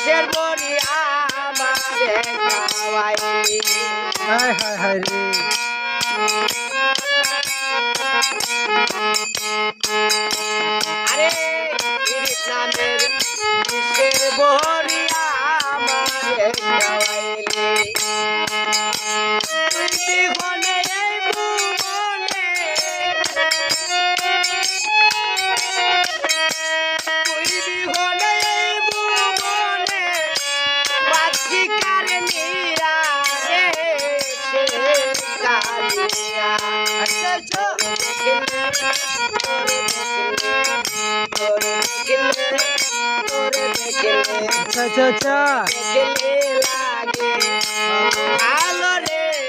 দেশের বড়ি আমারে খাওয়াইলি হায় হায় হায় রে আরে পীড়িত নামের দেশের বড়ি আমারে খাওয়াইলি তুই জীবনে এই ভুবনে তুই জীবনে এই ভুবনে পাখি কারে নিয়া রে সে কালিয়া আচ্ছা আচ্ছা তোরে দেখলে আচ্ছা আচ্ছা আচ্ছা দেখলে লাগে ভালো